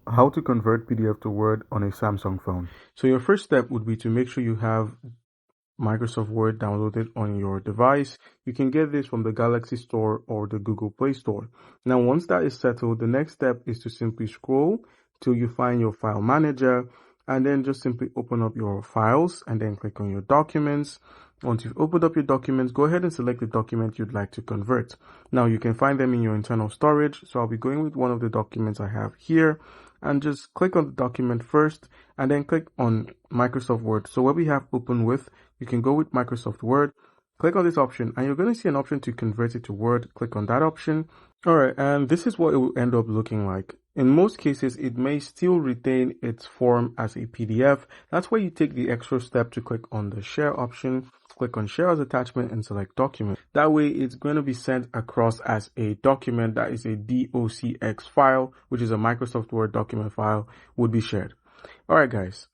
How to convert PDF to Word on a Samsung phone. So your first step would be to make sure you have Microsoft Word downloaded on your device. You can get this from the Galaxy Store or the Google Play Store. Now, once that is settled, the next step is to simply scroll till you find your file manager, and then just simply open up your files and then click on your documents. Once you've opened up your documents, go ahead and select the document you'd like to convert. Now, you can find them in your internal storage. So I'll be going with one of the documents I have here, and just click on the document first and then click on Microsoft Word. So where we have open with, you can go with Microsoft Word, click on this option, and you're going to see an option to convert it to Word. Click on that option. All right, and this is what it will end up looking like. In most cases, it may still retain its form as a PDF. That's where you take the extra step to click on the share option, click on share as attachment and select document. That way it's going to be sent across as a document that is a docx file, which is a Microsoft Word document file, would be shared. All right, guys.